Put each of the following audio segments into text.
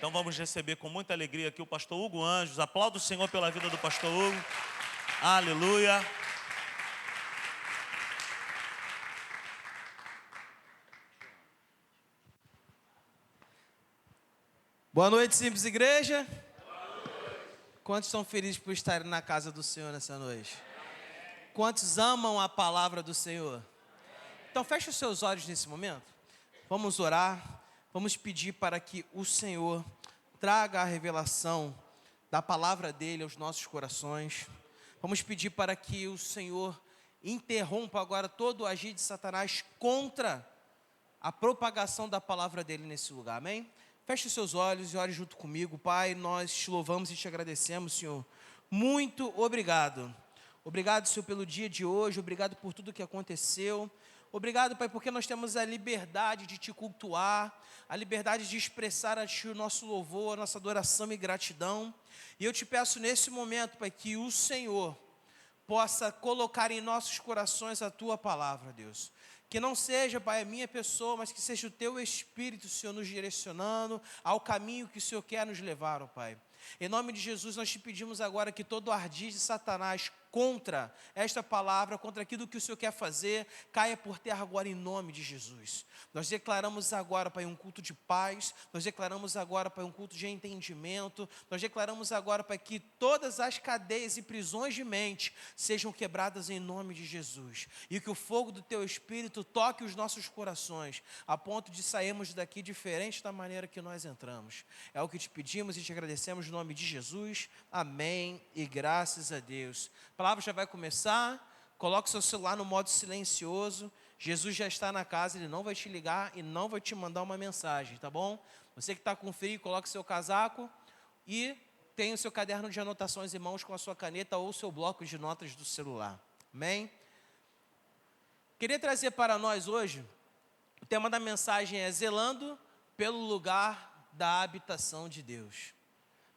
Então vamos receber com muita alegria aqui o pastor Hugo Anjos. Aplauda o Senhor pela vida do pastor Hugo. Aleluia. Boa noite, Simples Igreja. Quantos estão felizes por estarem na casa do Senhor nessa noite? Quantos amam a palavra do Senhor? Então feche os seus olhos nesse momento. Vamos orar. Vamos pedir para que o Senhor traga a revelação da palavra dele aos nossos corações. Vamos pedir para que o Senhor interrompa agora todo o agir de Satanás contra a propagação da palavra dele nesse lugar, amém? Feche os seus olhos e ore junto comigo. Pai, nós te louvamos e te agradecemos, Senhor. Muito obrigado. Obrigado, Senhor, pelo dia de hoje. Obrigado por tudo que aconteceu. Obrigado, Pai, porque nós temos a liberdade de te cultuar, a liberdade de expressar a Ti o nosso louvor, a nossa adoração e gratidão. E eu te peço nesse momento, Pai, que o Senhor possa colocar em nossos corações a Tua palavra, Deus. Que não seja, Pai, a minha pessoa, mas que seja o Teu Espírito, Senhor, nos direcionando ao caminho que o Senhor quer nos levar, ó Pai. Em nome de Jesus, nós te pedimos agora que todo ardid de Satanás contra esta palavra, contra aquilo que o Senhor quer fazer, caia por terra agora em nome de Jesus. Nós declaramos agora, Pai, um culto de paz, nós declaramos agora, Pai, um culto de entendimento, nós declaramos agora, Pai, que todas as cadeias e prisões de mente sejam quebradas em nome de Jesus, e que o fogo do Teu Espírito toque os nossos corações, a ponto de sairmos daqui diferente da maneira que nós entramos. É o que te pedimos e te agradecemos no nome de Jesus, amém, e graças a Deus. A palavra já vai começar. Coloque seu celular no modo silencioso. Jesus já está na casa, Ele não vai te ligar e não vai te mandar uma mensagem, tá bom? Você que está com frio, coloque seu casaco e tenha o seu caderno de anotações em mãos com a sua caneta ou o seu bloco de notas do celular, amém? Queria trazer para nós hoje, o tema da mensagem é zelando pelo lugar da habitação de Deus.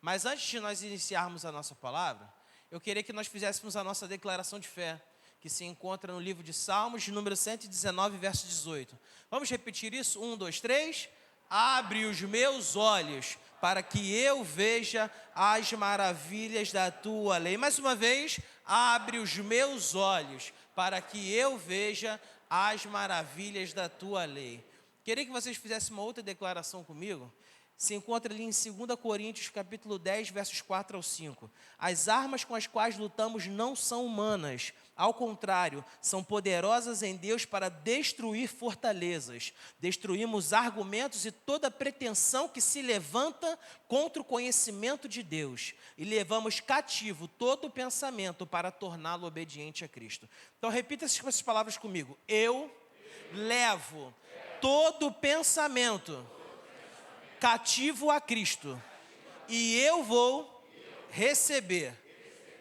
Mas antes de nós iniciarmos a nossa palavra, eu queria que nós fizéssemos a nossa declaração de fé, que se encontra no livro de Salmos, de número 119, verso 18. Vamos repetir isso? 1, 2, 3. Abre os meus olhos, para que eu veja as maravilhas da Tua lei. Mais uma vez, abre os meus olhos, para que eu veja as maravilhas da Tua lei. Queria que vocês fizessem uma outra declaração comigo. Se encontra ali em 2 Coríntios, capítulo 10, versos 4 ao 5. As armas com as quais lutamos não são humanas, ao contrário, são poderosas em Deus para destruir fortalezas. Destruímos argumentos e toda pretensão que se levanta contra o conhecimento de Deus. E levamos cativo todo pensamento para torná-lo obediente a Cristo. Então repita essas palavras comigo. Eu levo todo pensamento cativo a Cristo, e eu vou receber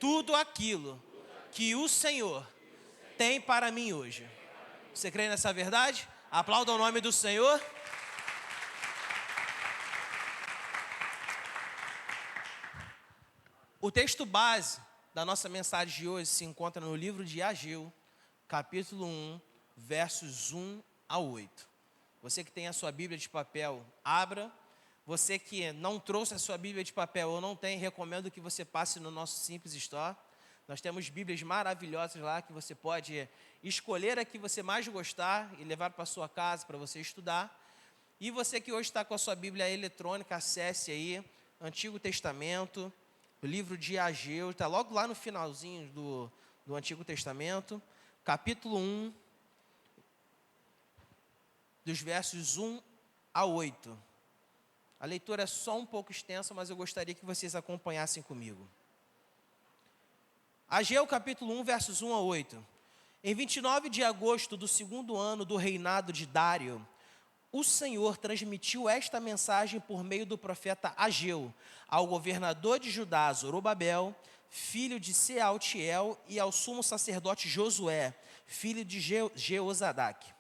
tudo aquilo que o Senhor tem para mim hoje. Você crê nessa verdade? Aplauda o nome do Senhor. O texto base da nossa mensagem de hoje se encontra no livro de Ageu, capítulo 1, versos 1 a 8. Você que tem a sua Bíblia de papel, abra. Você que não trouxe a sua Bíblia de papel ou não tem, recomendo que você passe no nosso Simples Store. Nós temos Bíblias maravilhosas lá que você pode escolher a que você mais gostar e levar para a sua casa para você estudar. E você que hoje está com a sua Bíblia eletrônica, acesse aí, Antigo Testamento, o livro de Ageu, está logo lá no finalzinho do Antigo Testamento, capítulo 1, dos versos 1 a 8. A leitura é só um pouco extensa, mas eu gostaria que vocês acompanhassem comigo. Ageu capítulo 1, versos 1 a 8. Em 29 de agosto do 2º ano do reinado de Dário, o Senhor transmitiu esta mensagem por meio do profeta Ageu ao governador de Judá, Zorobabel, filho de Sealtiel, e ao sumo sacerdote Josué, filho de Jeozadaque.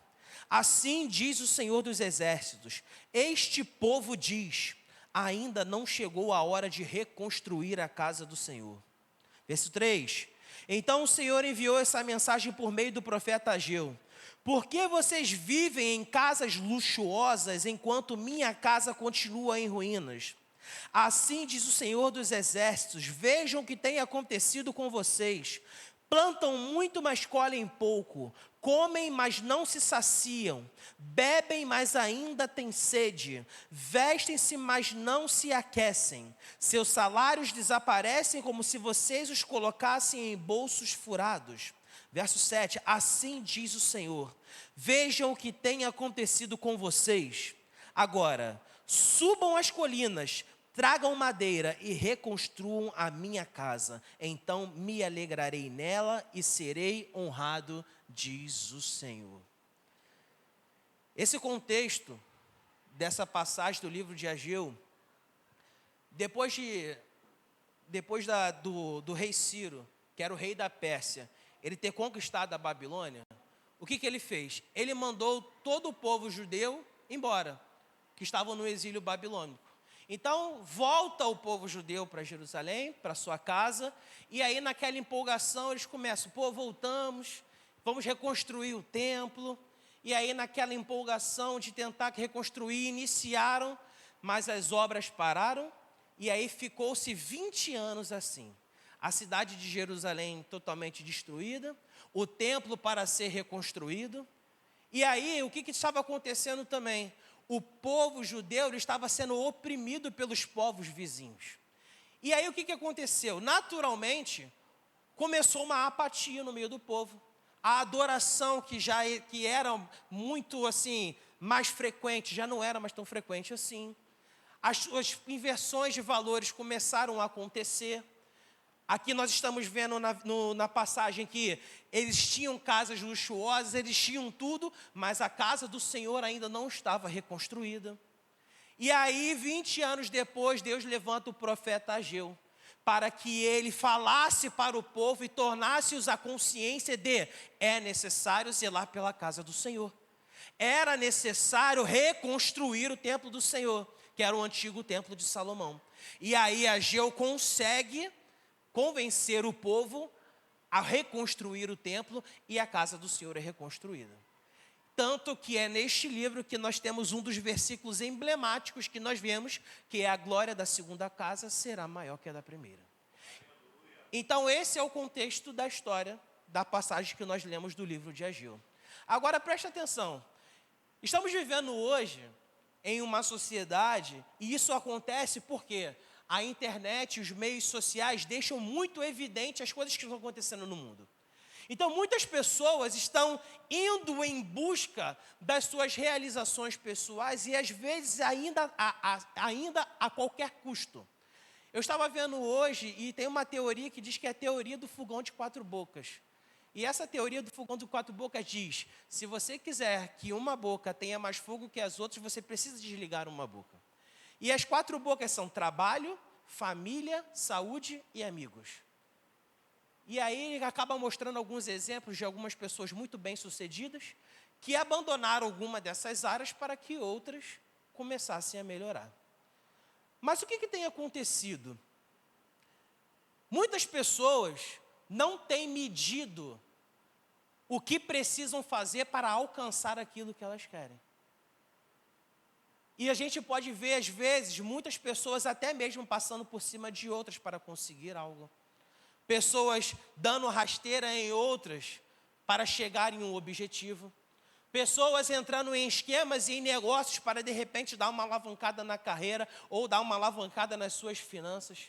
Assim diz o Senhor dos Exércitos: este povo diz, ainda não chegou a hora de reconstruir a casa do Senhor. Verso 3. Então o Senhor enviou essa mensagem por meio do profeta Ageu: por que vocês vivem em casas luxuosas enquanto minha casa continua em ruínas? Assim diz o Senhor dos Exércitos: vejam o que tem acontecido com vocês. Plantam muito, mas colhem pouco. Comem, mas não se saciam. Bebem, mas ainda têm sede. Vestem-se, mas não se aquecem. Seus salários desaparecem como se vocês os colocassem em bolsos furados. Verso 7, assim diz o Senhor: vejam o que tem acontecido com vocês. Agora, subam as colinas, tragam madeira e reconstruam a minha casa. Então me alegrarei nela e serei honrado, diz o Senhor. Esse contexto dessa passagem do livro de Ageu, depois do rei Ciro, que era o rei da Pérsia, ele ter conquistado a Babilônia, o que ele fez? Ele mandou todo o povo judeu embora, que estavam no exílio babilônico. Então, volta o povo judeu para Jerusalém, para sua casa, e aí naquela empolgação eles começam, voltamos, vamos reconstruir o templo, e aí naquela empolgação de tentar reconstruir, iniciaram, mas as obras pararam, e aí ficou-se 20 anos assim. A cidade de Jerusalém totalmente destruída, o templo para ser reconstruído. E aí, o que estava acontecendo também? O povo judeu estava sendo oprimido pelos povos vizinhos. E aí, o que aconteceu? Naturalmente, começou uma apatia no meio do povo. A adoração que era muito assim, mais frequente, já não era mais tão frequente assim. As inversões de valores começaram a acontecer. Aqui nós estamos vendo na passagem que eles tinham casas luxuosas, eles tinham tudo, mas a casa do Senhor ainda não estava reconstruída. E aí, 20 anos depois, Deus levanta o profeta Ageu, para que ele falasse para o povo e tornasse-os a consciência de: é necessário zelar pela casa do Senhor. Era necessário reconstruir o templo do Senhor, que era o antigo templo de Salomão. E aí Ageu consegue convencer o povo a reconstruir o templo e a casa do Senhor é reconstruída. Tanto que é neste livro que nós temos um dos versículos emblemáticos que nós vemos, que é: a glória da segunda casa será maior que a da primeira. Então esse é o contexto da história, da passagem que nós lemos do livro de Ageu. Agora preste atenção, estamos vivendo hoje em uma sociedade, e isso acontece porque a internet e os meios sociais deixam muito evidente as coisas que estão acontecendo no mundo. Então, muitas pessoas estão indo em busca das suas realizações pessoais e, às vezes, ainda a qualquer custo. Eu estava vendo hoje, e tem uma teoria que diz que é a teoria do fogão de 4 bocas. E essa teoria do fogão de 4 bocas diz: se você quiser que uma boca tenha mais fogo que as outras, você precisa desligar uma boca. E as 4 bocas são trabalho, família, saúde e amigos. E aí ele acaba mostrando alguns exemplos de algumas pessoas muito bem-sucedidas que abandonaram alguma dessas áreas para que outras começassem a melhorar. Mas o que tem acontecido? Muitas pessoas não têm medido o que precisam fazer para alcançar aquilo que elas querem. E a gente pode ver, às vezes, muitas pessoas até mesmo passando por cima de outras para conseguir algo. Pessoas dando rasteira em outras para chegar em um objetivo. Pessoas entrando em esquemas e em negócios para, de repente, dar uma alavancada na carreira ou dar uma alavancada nas suas finanças.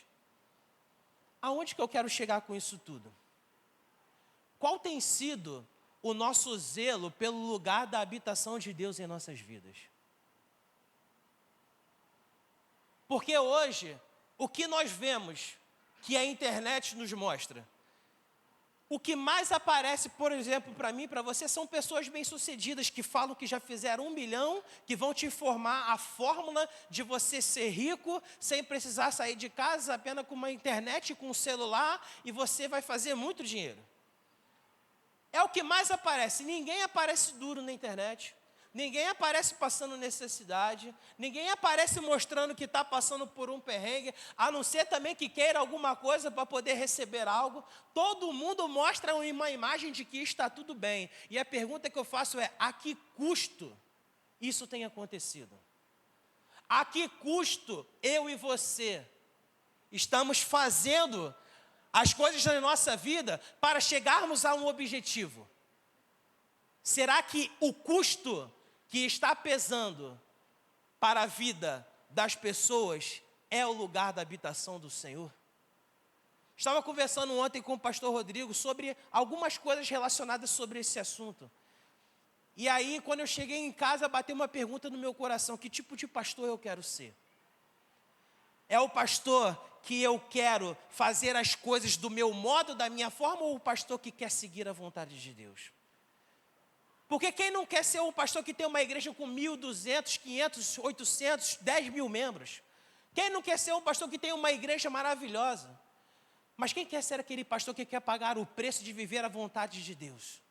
Aonde que eu quero chegar com isso tudo? Qual tem sido o nosso zelo pelo lugar da habitação de Deus em nossas vidas? Porque hoje, o que nós vemos, que a internet nos mostra, o que mais aparece, por exemplo, para mim e para você, são pessoas bem-sucedidas que falam que já fizeram 1 milhão, que vão te informar a fórmula de você ser rico, sem precisar sair de casa, apenas com uma internet, com um celular, e você vai fazer muito dinheiro. É o que mais aparece. Ninguém aparece duro na internet. Ninguém aparece passando necessidade, ninguém aparece mostrando que está passando por um perrengue, a não ser também que queira alguma coisa para poder receber algo. Todo mundo mostra uma imagem de que está tudo bem. E a pergunta que eu faço é: a que custo isso tem acontecido? A que custo eu e você estamos fazendo as coisas da nossa vida para chegarmos a um objetivo? Será que o custo que está pesando para a vida das pessoas é o lugar da habitação do Senhor? Estava conversando ontem com o pastor Rodrigo sobre algumas coisas relacionadas sobre esse assunto. E aí, quando eu cheguei em casa, bateu uma pergunta no meu coração: que tipo de pastor eu quero ser? É o pastor que eu quero fazer as coisas do meu modo, da minha forma, ou o pastor que quer seguir a vontade de Deus? Porque quem não quer ser um pastor que tem uma igreja com 1.200, 500, 800, 10 mil membros? Quem não quer ser um pastor que tem uma igreja maravilhosa? Mas quem quer ser aquele pastor que quer pagar o preço de viver a vontade de Deus?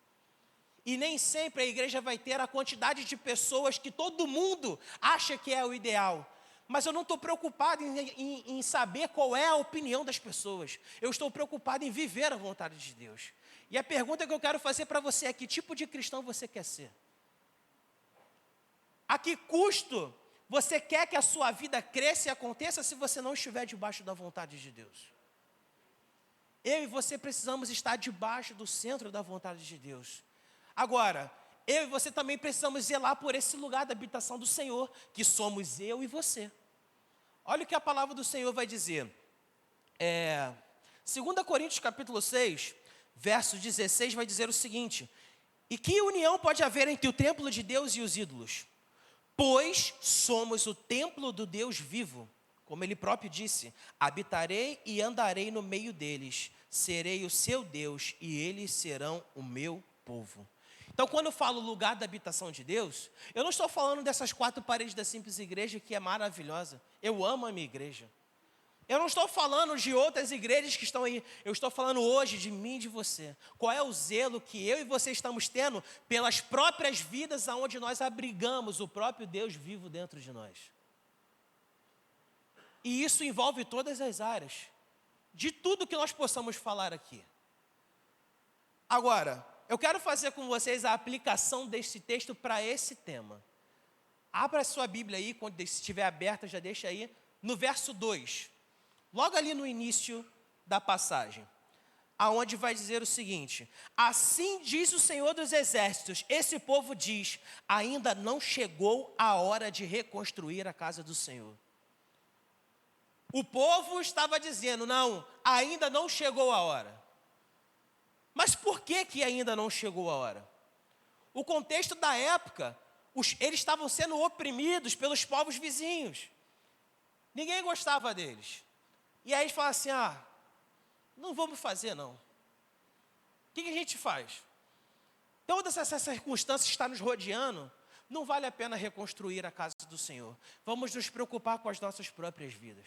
E nem sempre a igreja vai ter a quantidade de pessoas que todo mundo acha que é o ideal. Mas eu não estou preocupado em saber qual é a opinião das pessoas. Eu estou preocupado em viver a vontade de Deus. E a pergunta que eu quero fazer para você é: que tipo de cristão você quer ser? A que custo você quer que a sua vida cresça e aconteça se você não estiver debaixo da vontade de Deus? Eu e você precisamos estar debaixo do centro da vontade de Deus. Agora, eu e você também precisamos zelar por esse lugar da habitação do Senhor, que somos eu e você. Olha o que a palavra do Senhor vai dizer. 2 Coríntios capítulo 6, verso 16, vai dizer o seguinte: e que união pode haver entre o templo de Deus e os ídolos? Pois somos o templo do Deus vivo. Como ele próprio disse: habitarei e andarei no meio deles, serei o seu Deus e eles serão o meu povo. Então, quando eu falo lugar da habitação de Deus, eu não estou falando dessas 4 paredes da Simples Igreja, que é maravilhosa. Eu amo a minha igreja. Eu não estou falando de outras igrejas que estão aí. Eu estou falando hoje de mim e de você. Qual é o zelo que eu e você estamos tendo pelas próprias vidas aonde nós abrigamos o próprio Deus vivo dentro de nós? E isso envolve todas as áreas, de tudo que nós possamos falar aqui. Agora, eu quero fazer com vocês a aplicação desse texto para esse tema. Abra a sua Bíblia aí, quando estiver aberta, já deixa aí, no verso 2. Logo ali no início da passagem, aonde vai dizer o seguinte: assim diz o Senhor dos Exércitos, esse povo diz, ainda não chegou a hora de reconstruir a casa do Senhor. O povo estava dizendo: não, ainda não chegou a hora. Mas por que ainda não chegou a hora? O contexto da época, eles estavam sendo oprimidos pelos povos vizinhos. Ninguém gostava deles. E aí eles falaram assim: não vamos fazer não. O que a gente faz? Todas essas circunstâncias que estão nos rodeando, não vale a pena reconstruir a casa do Senhor. Vamos nos preocupar com as nossas próprias vidas.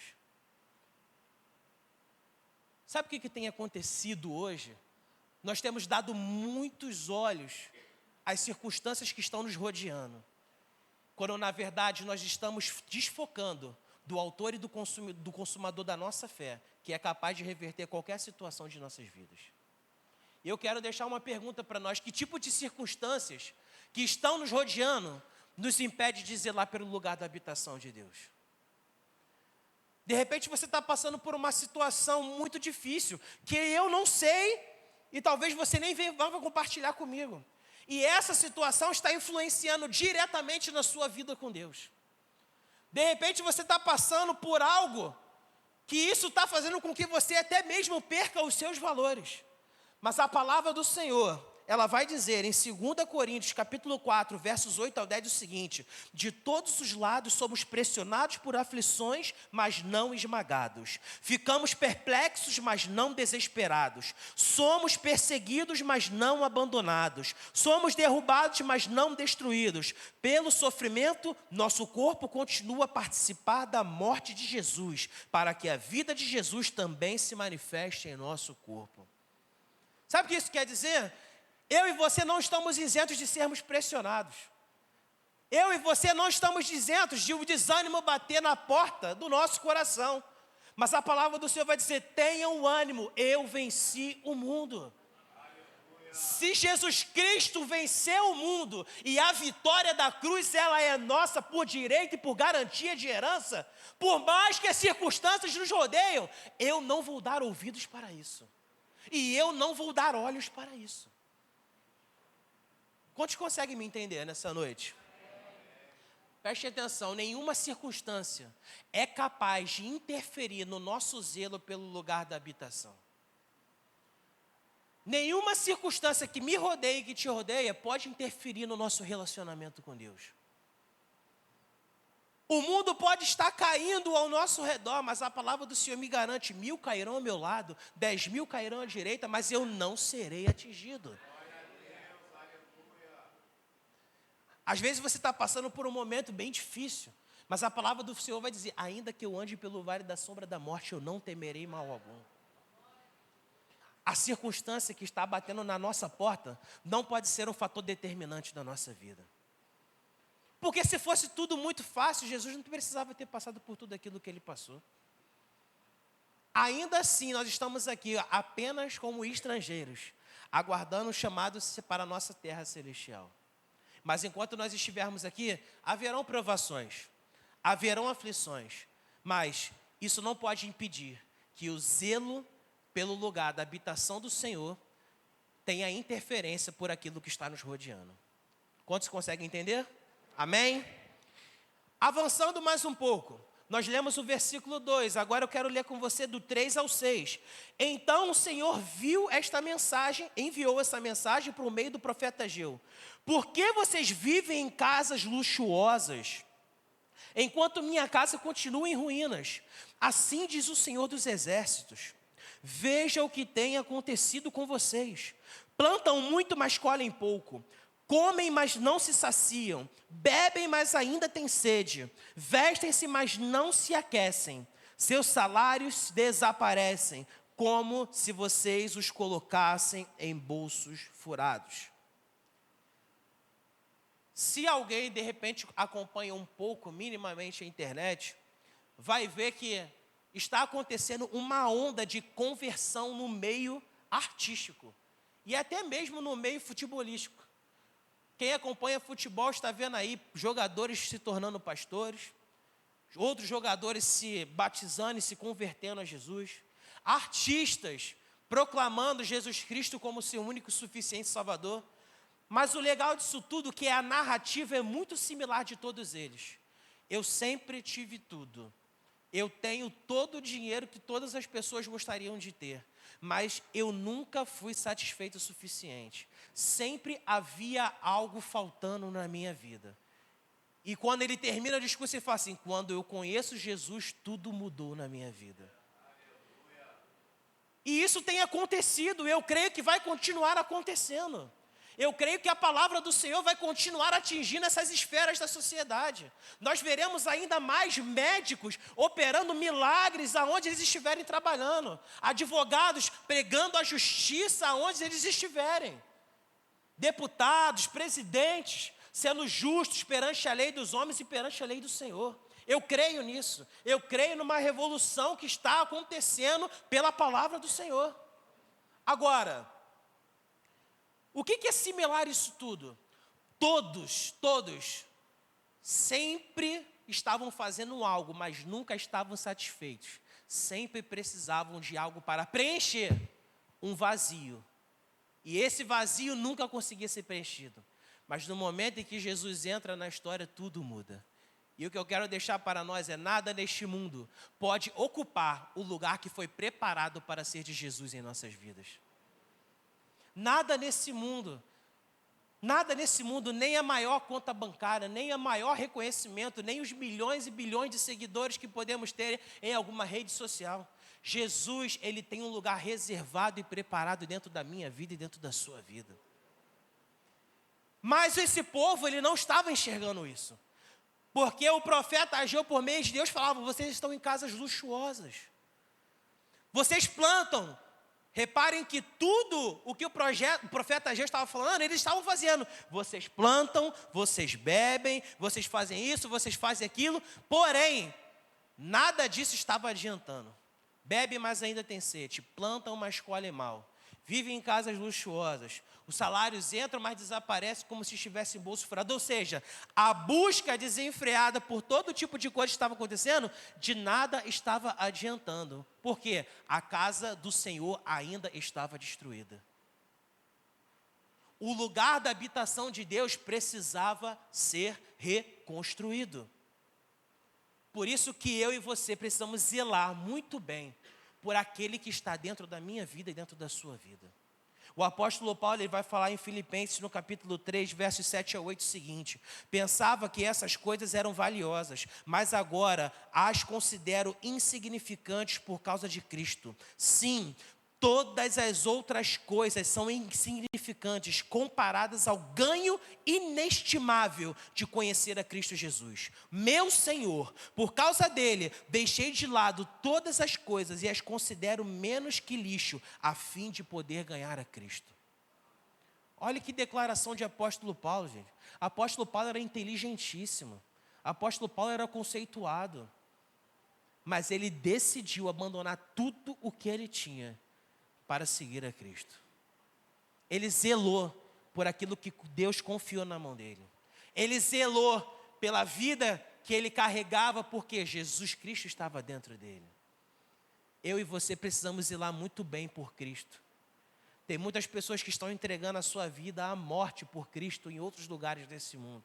Sabe o que tem acontecido hoje? Nós temos dado muitos olhos às circunstâncias que estão nos rodeando, quando na verdade nós estamos desfocando do autor e do consumador da nossa fé, que é capaz de reverter qualquer situação de nossas vidas. E eu quero deixar uma pergunta para nós: que tipo de circunstâncias que estão nos rodeando nos impede de zelar pelo lugar da habitação de Deus? De repente você está passando por uma situação muito difícil, que eu não sei, e talvez você nem vá compartilhar comigo. E essa situação está influenciando diretamente na sua vida com Deus. De repente você está passando por algo que isso está fazendo com que você até mesmo perca os seus valores. Mas a palavra do Senhor, ela vai dizer em 2 Coríntios, capítulo 4, versos 8 ao 10, o seguinte: de todos os lados somos pressionados por aflições, mas não esmagados. Ficamos perplexos, mas não desesperados. Somos perseguidos, mas não abandonados. Somos derrubados, mas não destruídos. Pelo sofrimento, nosso corpo continua a participar da morte de Jesus, para que a vida de Jesus também se manifeste em nosso corpo. Sabe o que isso quer dizer? Eu e você não estamos isentos de sermos pressionados. Eu e você não estamos isentos de o desânimo bater na porta do nosso coração. Mas a palavra do Senhor vai dizer: tenham ânimo, eu venci o mundo. Se Jesus Cristo venceu o mundo e a vitória da cruz, ela é nossa por direito e por garantia de herança, por mais que as circunstâncias nos rodeiam, eu não vou dar ouvidos para isso. E eu não vou dar olhos para isso. Quantos conseguem me entender nessa noite? Preste atenção, nenhuma circunstância é capaz de interferir no nosso zelo pelo lugar da habitação. Nenhuma circunstância que me rodeie e que te rodeia pode interferir no nosso relacionamento com Deus. O mundo pode estar caindo ao nosso redor, mas a palavra do Senhor me garante: 1000 cairão ao meu lado, 10.000 cairão à direita, mas eu não serei atingido. Às vezes você está passando por um momento bem difícil, mas a palavra do Senhor vai dizer: ainda que eu ande pelo vale da sombra da morte, eu não temerei mal algum. A circunstância que está batendo na nossa porta não pode ser um fator determinante da nossa vida. Porque se fosse tudo muito fácil, Jesus não precisava ter passado por tudo aquilo que ele passou. Ainda assim, nós estamos aqui apenas como estrangeiros, aguardando o chamado para a nossa terra celestial. Mas enquanto nós estivermos aqui, haverão provações, haverão aflições, mas isso não pode impedir que o zelo pelo lugar da habitação do Senhor tenha interferência por aquilo que está nos rodeando. Quantos conseguem entender? Amém? Avançando mais um pouco, nós lemos o versículo 2, agora eu quero ler com você do 3 ao 6. Então o Senhor viu esta mensagem, enviou essa mensagem por meio do profeta Ageu. Por que vocês vivem em casas luxuosas, enquanto minha casa continua em ruínas? Assim diz o Senhor dos Exércitos. Veja o que tem acontecido com vocês. Plantam muito, mas colhem pouco. Comem, mas não se saciam. Bebem, mas ainda têm sede. Vestem-se, mas não se aquecem. Seus salários desaparecem, como se vocês os colocassem em bolsos furados. Se alguém, de repente, acompanha um pouco, minimamente, a internet, vai ver que está acontecendo uma onda de conversão no meio artístico e até mesmo no meio futebolístico. Quem acompanha futebol está vendo aí jogadores se tornando pastores, outros jogadores se batizando e se convertendo a Jesus, artistas proclamando Jesus Cristo como seu único e suficiente Salvador. Mas o legal disso tudo é que a narrativa é muito similar de todos eles. Eu sempre tive tudo. Eu tenho todo o dinheiro que todas as pessoas gostariam de ter, mas eu nunca fui satisfeito o suficiente. Sempre havia algo faltando na minha vida. E quando ele termina o discurso, ele fala assim: quando eu conheço Jesus, tudo mudou na minha vida. E isso tem acontecido, eu creio que vai continuar acontecendo. Eu creio que a palavra do Senhor vai continuar atingindo essas esferas da sociedade. Nós veremos ainda mais médicos operando milagres aonde eles estiverem trabalhando. Advogados pregando a justiça aonde eles estiverem. Deputados, presidentes, sendo justos perante a lei dos homens e perante a lei do Senhor. Eu creio nisso. Eu creio numa revolução que está acontecendo pela palavra do Senhor. Agora, o que é similar a isso tudo? Todos sempre estavam fazendo algo, mas nunca estavam satisfeitos. Sempre precisavam de algo para preencher um vazio. E esse vazio nunca conseguia ser preenchido. Mas no momento em que Jesus entra na história, tudo muda. E o que eu quero deixar para nós é: nada neste mundo pode ocupar o lugar que foi preparado para ser de Jesus em nossas vidas. Nada nesse mundo, nem a maior conta bancária, nem o maior reconhecimento, nem os milhões e bilhões de seguidores que podemos ter em alguma rede social. Jesus, ele tem um lugar reservado e preparado dentro da minha vida e dentro da sua vida. Mas esse povo, ele não estava enxergando isso. Porque o profeta Ageu, por meio de Deus, falava: vocês estão em casas luxuosas. Vocês plantam. Reparem que tudo o que o profeta Ageu estava falando, eles estavam fazendo. Vocês plantam, vocês bebem, vocês fazem isso, vocês fazem aquilo. Porém, nada disso estava adiantando. Bebe, mas ainda tem sede. Plantam, mas colhem mal. vivem em casas luxuosas, os salários entram, mas desaparecem como se estivesse em bolso furado. Ou seja, a busca desenfreada por todo tipo de coisa que estava acontecendo, de nada estava adiantando. Por quê? A casa do Senhor ainda estava destruída. O lugar da habitação de Deus precisava ser reconstruído. Por isso que eu e você precisamos zelar muito bem por aquele que está dentro da minha vida e dentro da sua vida. O apóstolo Paulo ele vai falar em Filipenses, no capítulo 3, versos 7 a 8, o seguinte: pensava que essas coisas eram valiosas, mas agora as considero insignificantes por causa de Cristo. Sim, todas as outras coisas são insignificantes comparadas ao ganho inestimável de conhecer a Cristo Jesus, meu Senhor. Por causa dele, deixei de lado todas as coisas e as considero menos que lixo, a fim de poder ganhar a Cristo. Olha que declaração de apóstolo Paulo, gente. Apóstolo Paulo era inteligentíssimo. Apóstolo Paulo era conceituado. Mas ele decidiu abandonar tudo o que ele tinha para seguir a Cristo. Ele zelou por aquilo que Deus confiou na mão dele. Ele zelou pela vida que ele carregava, porque Jesus Cristo estava dentro dele. Eu e você precisamos zelar muito bem por Cristo. Tem muitas pessoas que estão entregando a sua vida à morte por Cristo em outros lugares desse mundo.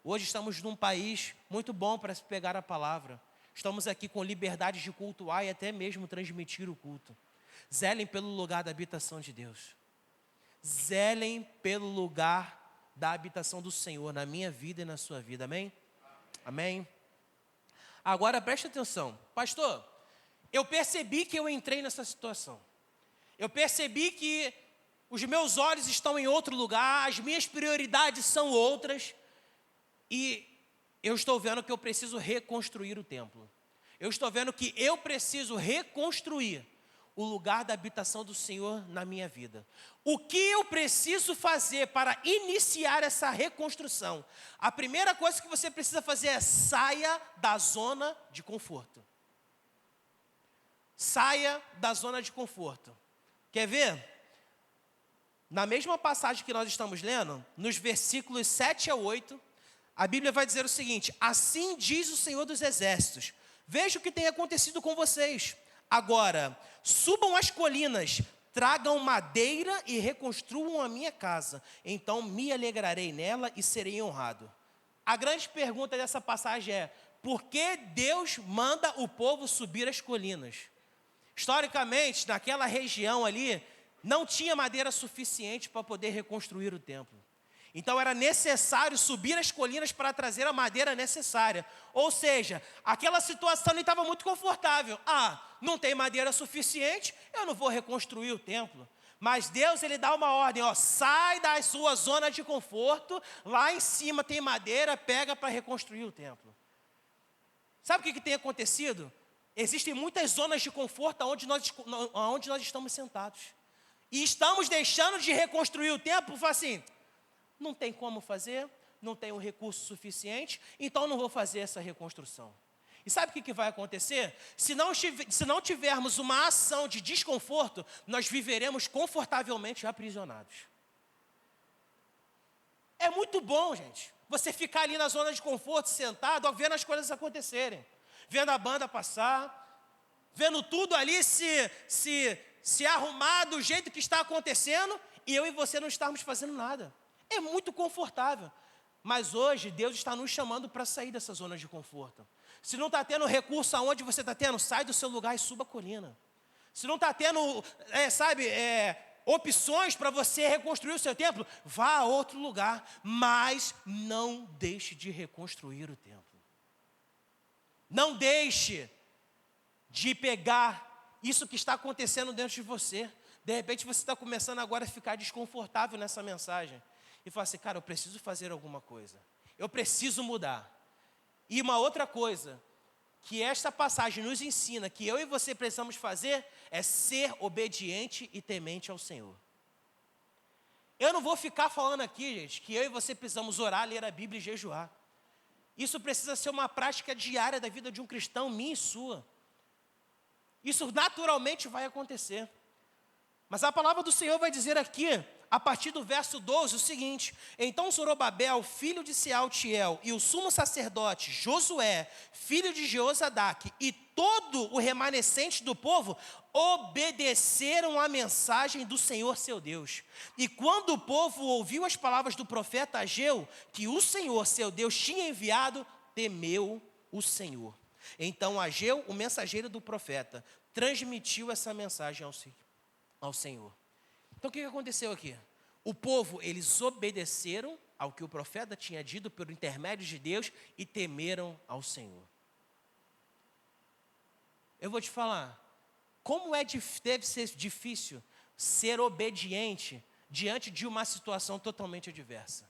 Hoje estamos num país muito bom para se pegar a palavra. Estamos aqui com liberdade de cultuar e até mesmo transmitir o culto. Zelem pelo lugar da habitação de Deus. Zelem pelo lugar da habitação do Senhor na minha vida e na sua vida. Amém? Amém? Agora preste atenção. Pastor, eu percebi que eu entrei nessa situação. Eu percebi que os meus olhos estão em outro lugar, as minhas prioridades são outras. E eu estou vendo que eu preciso reconstruir o templo. Eu estou vendo que eu preciso reconstruir o lugar da habitação do Senhor na minha vida. O que eu preciso fazer para iniciar essa reconstrução? A primeira coisa que você precisa fazer é saia da zona de conforto. Saia da zona de conforto. Quer ver? Na mesma passagem que nós estamos lendo, nos versículos 7 a 8, a Bíblia vai dizer o seguinte: assim diz o Senhor dos Exércitos, veja o que tem acontecido com vocês. Agora, subam as colinas, tragam madeira e reconstruam a minha casa. Então me alegrarei nela e serei honrado. A grande pergunta dessa passagem é: por que Deus manda o povo subir as colinas? Historicamente, naquela região ali, não tinha madeira suficiente para poder reconstruir o templo. Então era necessário subir as colinas para trazer a madeira necessária. Ou seja, aquela situação não estava muito confortável. Não tem madeira suficiente, eu não vou reconstruir o templo. Mas Deus, ele dá uma ordem, sai da sua zona de conforto, lá em cima tem madeira, pega para reconstruir o templo. Sabe o que tem acontecido? Existem muitas zonas de conforto onde nós estamos sentados. E estamos deixando de reconstruir o templo, assim, não tem como fazer, não tenho recurso suficiente, então não vou fazer essa reconstrução. E sabe o que vai acontecer? Se não tivermos uma ação de desconforto, nós viveremos confortavelmente aprisionados. É muito bom, gente, você ficar ali na zona de conforto, sentado, vendo as coisas acontecerem. Vendo a banda passar, vendo tudo ali se arrumar do jeito que está acontecendo, e eu e você não estarmos fazendo nada. É muito confortável. Mas hoje Deus está nos chamando para sair dessa zona de conforto. Se não está tendo recurso aonde você está tendo, sai do seu lugar e suba a colina. Se não está tendo, opções para você reconstruir o seu templo, vá a outro lugar. Mas não deixe de reconstruir o templo. Não deixe de pegar isso que está acontecendo dentro de você. De repente você está começando agora a ficar desconfortável nessa mensagem. E fala assim, cara, eu preciso fazer alguma coisa. Eu preciso mudar. E uma outra coisa que esta passagem nos ensina, que eu e você precisamos fazer, é ser obediente e temente ao Senhor. Eu não vou ficar falando aqui, gente, que eu e você precisamos orar, ler a Bíblia e jejuar. Isso precisa ser uma prática diária da vida de um cristão, minha e sua. Isso naturalmente vai acontecer. Mas a palavra do Senhor vai dizer aqui, a partir do verso 12, o seguinte: então Zorobabel, filho de Sealtiel, e o sumo sacerdote Josué, filho de Jeozadaque, e todo o remanescente do povo, obedeceram à mensagem do Senhor seu Deus. E quando o povo ouviu as palavras do profeta Ageu, que o Senhor seu Deus tinha enviado, temeu o Senhor. Então Ageu, o mensageiro do profeta, transmitiu essa mensagem ao Senhor. Então o que aconteceu aqui? O povo, eles obedeceram ao que o profeta tinha dito pelo intermédio de Deus e temeram ao Senhor. Eu vou te falar, como deve ser difícil ser obediente diante de uma situação totalmente adversa.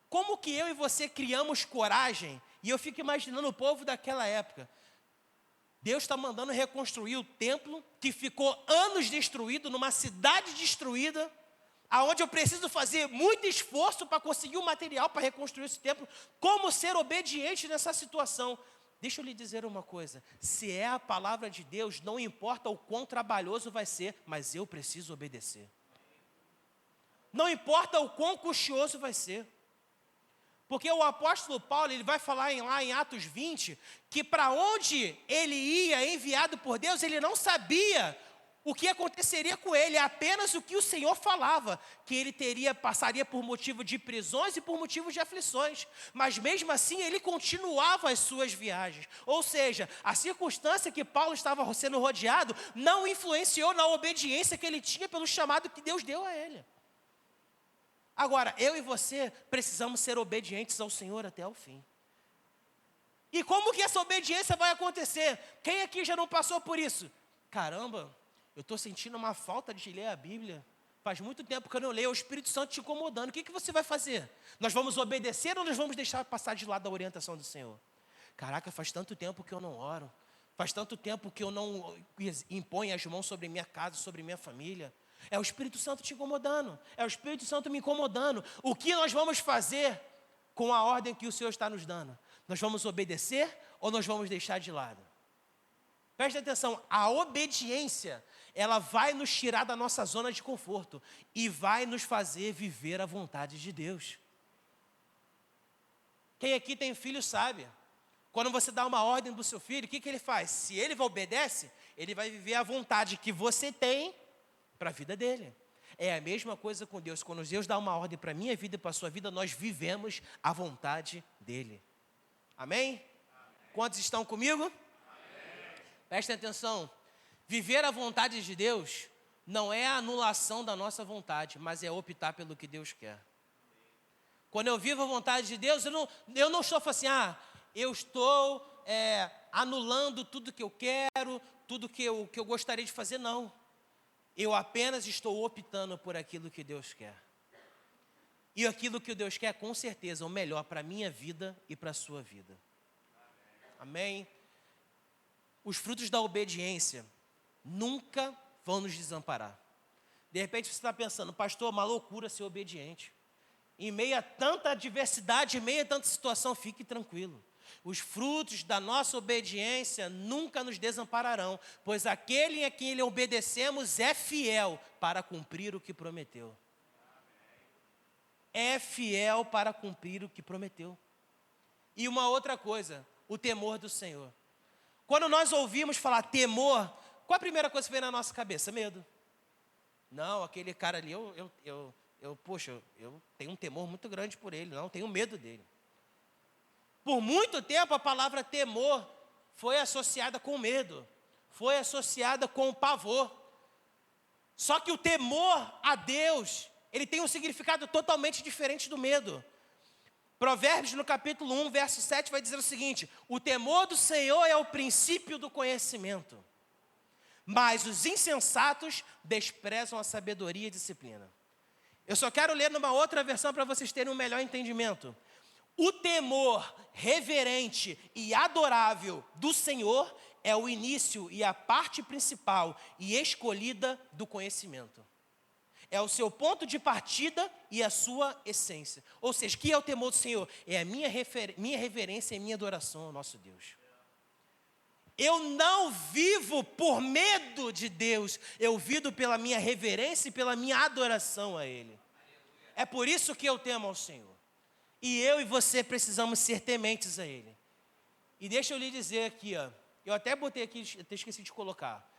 Como que eu e você criamos coragem? E eu fico imaginando o povo daquela época. Deus está mandando reconstruir o templo que ficou anos destruído, numa cidade destruída, aonde eu preciso fazer muito esforço para conseguir o material para reconstruir esse templo. Como ser obediente nessa situação? Deixa eu lhe dizer uma coisa, se é a palavra de Deus, não importa o quão trabalhoso vai ser, mas eu preciso obedecer. Não importa o quão custoso vai ser. Porque o apóstolo Paulo, ele vai falar lá em Atos 20, que para onde ele ia, enviado por Deus, ele não sabia o que aconteceria com ele, apenas o que o Senhor falava, que ele passaria por motivo de prisões e por motivo de aflições. Mas mesmo assim, ele continuava as suas viagens. Ou seja, a circunstância que Paulo estava sendo rodeado, não influenciou na obediência que ele tinha pelo chamado que Deus deu a ele. Agora, eu e você precisamos ser obedientes ao Senhor até o fim. E como que essa obediência vai acontecer? Quem aqui já não passou por isso? Caramba, eu estou sentindo uma falta de ler a Bíblia. Faz muito tempo que eu não leio, é o Espírito Santo te incomodando. O que você vai fazer? Nós vamos obedecer ou nós vamos deixar passar de lado a orientação do Senhor? Caraca, faz tanto tempo que eu não oro. Faz tanto tempo que eu não imponho as mãos sobre minha casa, sobre minha família. É o Espírito Santo te incomodando. É o Espírito Santo me incomodando. O que nós vamos fazer com a ordem que o Senhor está nos dando? Nós vamos obedecer ou nós vamos deixar de lado? Preste atenção, a obediência, ela vai nos tirar da nossa zona de conforto e vai nos fazer viver a vontade de Deus. Quem aqui tem filho sabe. Quando você dá uma ordem para o seu filho, o que ele faz? Se ele obedece, ele vai viver a vontade que você tem para a vida dele. É a mesma coisa com Deus. Quando Deus dá uma ordem para a minha vida e para a sua vida, nós vivemos a vontade dele. Amém? Amém. Quantos estão comigo? Amém. Prestem atenção. Viver a vontade de Deus não é a anulação da nossa vontade, mas é optar pelo que Deus quer. Quando eu vivo a vontade de Deus, eu não estou falando assim, eu estou anulando tudo que eu quero, tudo que eu gostaria de fazer, não. Eu apenas estou optando por aquilo que Deus quer. E aquilo que Deus quer, com certeza, é o melhor para a minha vida e para a sua vida. Amém? Os frutos da obediência nunca vão nos desamparar. De repente você está pensando, pastor, uma loucura ser obediente. Em meio a tanta adversidade, em meio a tanta situação, fique tranquilo. Os frutos da nossa obediência nunca nos desampararão, pois aquele a quem obedecemos é fiel para cumprir o que prometeu. É fiel para cumprir o que prometeu. E uma outra coisa, o temor do Senhor. Quando nós ouvimos falar temor, qual a primeira coisa que vem na nossa cabeça? Medo. Não, aquele cara ali, eu tenho um temor muito grande por ele, não, tenho medo dele. Por muito tempo a palavra temor foi associada com medo, foi associada com pavor. Só que o temor a Deus, ele tem um significado totalmente diferente do medo. Provérbios no capítulo 1, verso 7 vai dizer o seguinte: o temor do Senhor é o princípio do conhecimento, mas os insensatos desprezam a sabedoria e disciplina. Eu só quero ler numa outra versão para vocês terem um melhor entendimento. O temor reverente e adorável do Senhor é o início e a parte principal e escolhida do conhecimento. É o seu ponto de partida e a sua essência. Ou seja, o que é o temor do Senhor? É a minha reverência e minha adoração ao nosso Deus. Eu não vivo por medo de Deus, eu vivo pela minha reverência e pela minha adoração a Ele. É por isso que eu temo ao Senhor. E eu e você precisamos ser tementes a Ele. E deixa eu lhe dizer aqui, ó, eu até botei aqui, até esqueci de colocar.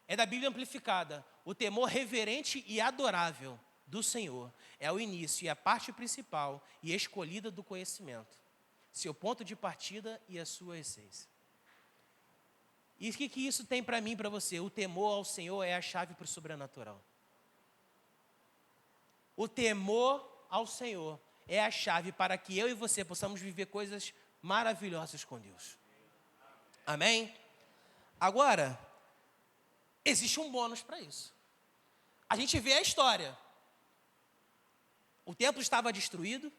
É da Bíblia Amplificada. O temor reverente e adorável do Senhor é o início e a parte principal e escolhida do conhecimento, seu ponto de partida e a sua essência. E o que isso tem para mim e para você? O temor ao Senhor é a chave para o sobrenatural. O temor ao Senhor é a chave para que eu e você possamos viver coisas maravilhosas com Deus. Amém? Agora, existe um bônus para isso. A gente vê a história. O templo estava destruído,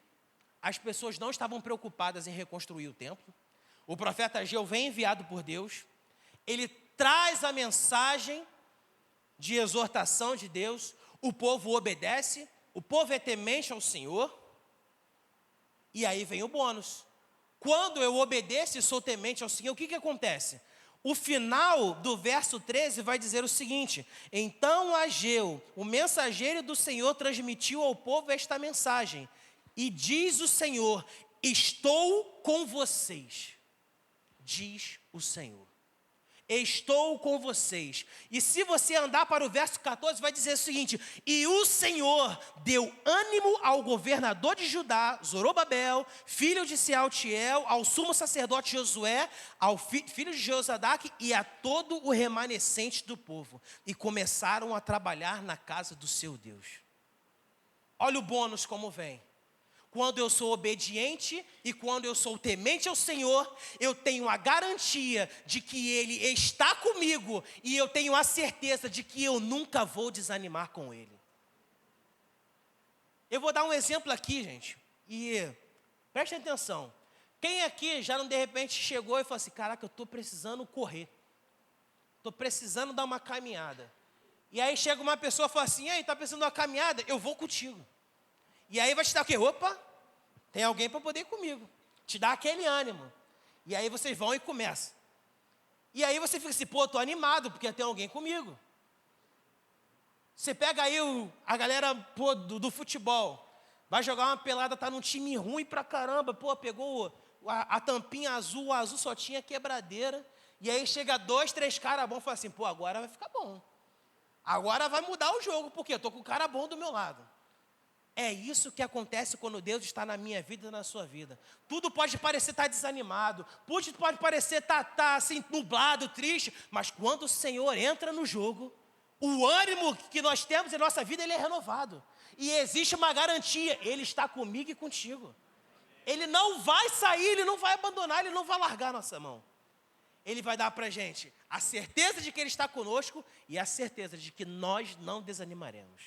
as pessoas não estavam preocupadas em reconstruir o templo. O profeta Ageu vem enviado por Deus, ele traz a mensagem de exortação de Deus, o povo obedece, o povo é temente ao Senhor, e aí vem o bônus. Quando eu obedeço e sou temente ao Senhor, o que acontece? O final do verso 13 vai dizer o seguinte: então Ageu, o mensageiro do Senhor, transmitiu ao povo esta mensagem, e diz o Senhor: estou com vocês, diz o Senhor. Estou com vocês. E se você andar para o verso 14, vai dizer o seguinte: e o Senhor deu ânimo ao governador de Judá, Zorobabel, filho de Sealtiel, ao sumo sacerdote Josué, ao filho de Josadaque e a todo o remanescente do povo. E começaram a trabalhar na casa do seu Deus. Olha o bônus como vem. Quando eu sou obediente e quando eu sou temente ao Senhor, eu tenho a garantia de que Ele está comigo e eu tenho a certeza de que eu nunca vou desanimar com Ele. Eu vou dar um exemplo aqui, gente, e prestem atenção. Quem aqui já não de repente chegou e falou assim: caraca, eu estou precisando correr, estou precisando dar uma caminhada. E aí chega uma pessoa e fala assim: ei, está precisando de uma caminhada? Eu vou contigo. E aí vai te dar o quê? Opa, tem alguém para poder ir comigo. Te dá aquele ânimo. E aí vocês vão e começam. E aí você fica assim: pô, estou animado porque tem alguém comigo. Você pega aí a galera do futebol. Vai jogar uma pelada, tá num time ruim pra caramba. Pô, pegou a tampinha azul, o azul só tinha quebradeira. E aí chega 2, 3 caras bons e fala assim: pô, agora vai ficar bom. Agora vai mudar o jogo, porque eu estou com um cara bom do meu lado. É isso que acontece quando Deus está na minha vida e na sua vida. Tudo pode parecer estar desanimado, pode parecer estar assim, nublado, triste, mas quando o Senhor entra no jogo, o ânimo que nós temos em nossa vida, ele é renovado. E existe uma garantia: Ele está comigo e contigo. Ele não vai sair, Ele não vai abandonar, Ele não vai largar a nossa mão. Ele vai dar para a gente a certeza de que Ele está conosco e a certeza de que nós não desanimaremos.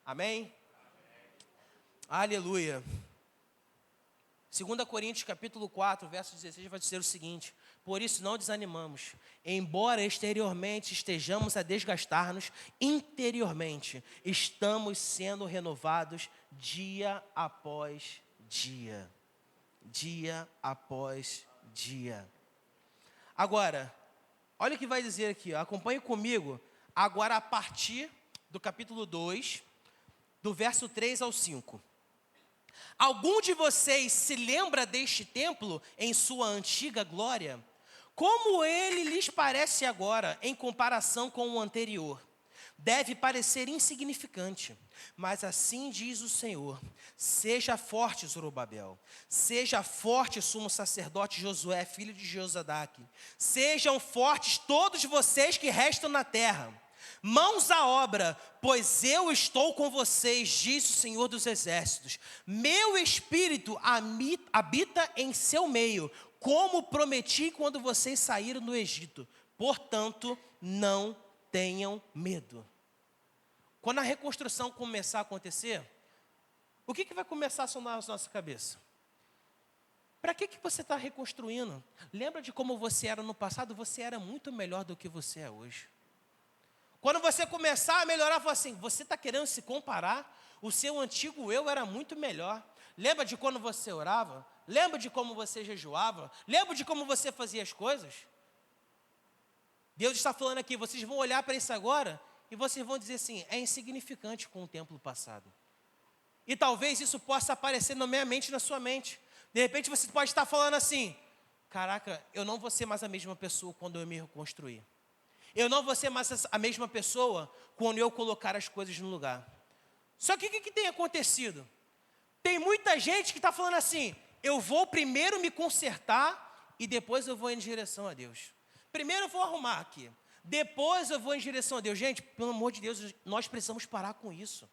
Amém? Aleluia. 2 Coríntios capítulo 4, verso 16 vai dizer o seguinte: por isso não desanimamos, embora exteriormente estejamos a desgastar-nos, interiormente estamos sendo renovados dia após dia. Dia após dia. Agora, olha o que vai dizer aqui, ó. Acompanhe comigo, agora a partir do capítulo 2, do verso 3 ao 5. Algum de vocês se lembra deste templo em sua antiga glória? Como ele lhes parece agora, em comparação com o anterior? Deve parecer insignificante, mas assim diz o Senhor: seja forte, Zorobabel, seja forte, sumo sacerdote Josué, filho de Josadaque, sejam fortes todos vocês que restam na terra. Mãos à obra, pois eu estou com vocês, diz o Senhor dos Exércitos. Meu espírito habita em seu meio, como prometi quando vocês saíram do Egito. Portanto, não tenham medo. Quando a reconstrução começar a acontecer, o que vai começar a sonar na nossa cabeça? Para que você está reconstruindo? Lembra de como você era no passado? Você era muito melhor do que você é hoje. Quando você começar a melhorar, fala assim: você está querendo se comparar? O seu antigo eu era muito melhor. Lembra de quando você orava? Lembra de como você jejuava? Lembra de como você fazia as coisas? Deus está falando aqui, vocês vão olhar para isso agora e vocês vão dizer assim, é insignificante com o templo passado. E talvez isso possa aparecer na minha mente e na sua mente. De repente você pode estar falando assim, caraca, eu não vou ser mais a mesma pessoa quando eu me reconstruir. Eu não vou ser mais a mesma pessoa quando eu colocar as coisas no lugar. Só que o que tem acontecido? Tem muita gente que está falando assim, eu vou primeiro me consertar e depois eu vou em direção a Deus. Primeiro eu vou arrumar aqui, depois eu vou em direção a Deus. Gente, pelo amor de Deus, nós precisamos parar com isso.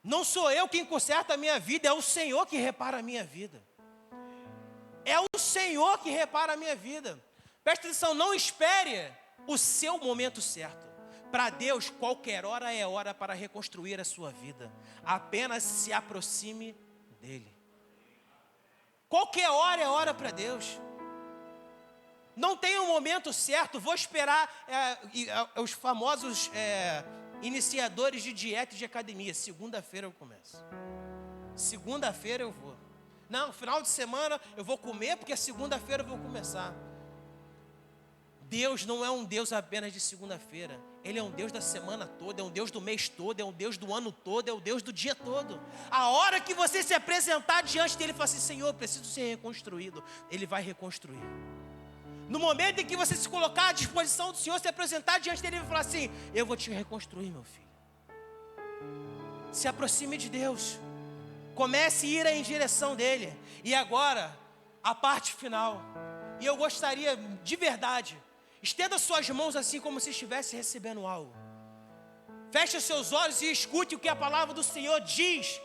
Não sou eu quem conserta a minha vida, é o Senhor que repara a minha vida. É o Senhor que repara a minha vida. Presta atenção, não espere o seu momento certo. Para Deus, qualquer hora é hora para reconstruir a sua vida. Apenas se aproxime dEle. Qualquer hora é hora para Deus. Não tem um momento certo, vou esperar os famosos iniciadores de dieta e de academia. Segunda-feira eu começo. Segunda-feira eu vou. Não, final de semana eu vou comer porque segunda-feira eu vou começar. Deus não é um Deus apenas de segunda-feira. Ele é um Deus da semana toda, é um Deus do mês todo, é um Deus do ano todo, é um Deus do dia todo. A hora que você se apresentar diante dele e falar assim, Senhor, eu preciso ser reconstruído, Ele vai reconstruir. No momento em que você se colocar à disposição do Senhor, se apresentar diante dele e falar assim, eu vou te reconstruir, meu filho. Se aproxime de Deus. Comece a ir em direção dele. E agora, a parte final. E eu gostaria, de verdade, estenda suas mãos assim como se estivesse recebendo algo. Feche os seus olhos e escute o que a palavra do Senhor diz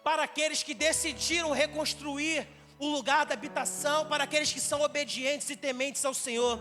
para aqueles que decidiram reconstruir o lugar da habitação, para aqueles que são obedientes e tementes ao Senhor.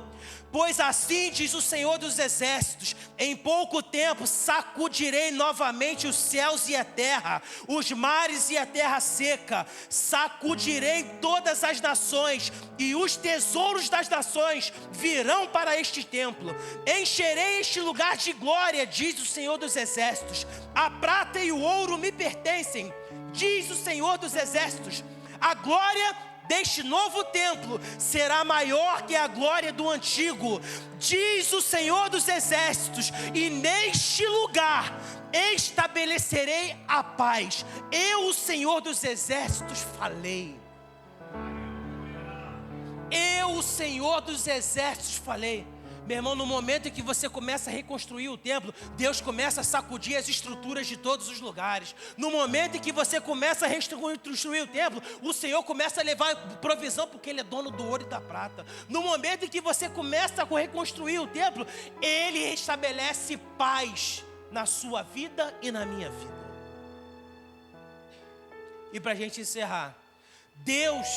Pois assim diz o Senhor dos Exércitos, em pouco tempo sacudirei novamente os céus e a terra, os mares e a terra seca, sacudirei todas as nações, e os tesouros das nações virão para este templo. Encherei este lugar de glória, diz o Senhor dos Exércitos. A prata e o ouro me pertencem, diz o Senhor dos Exércitos. A glória deste novo templo será maior que a glória do antigo, diz o Senhor dos Exércitos, e neste lugar estabelecerei a paz. Eu, o Senhor dos Exércitos, falei. Eu, o Senhor dos Exércitos, falei. Meu irmão, no momento em que você começa a reconstruir o templo, Deus começa a sacudir as estruturas de todos os lugares. No momento em que você começa a reconstruir o templo, o Senhor começa a levar provisão, porque Ele é dono do ouro e da prata. No momento em que você começa a reconstruir o templo, Ele estabelece paz na sua vida e na minha vida. E para a gente encerrar, Deus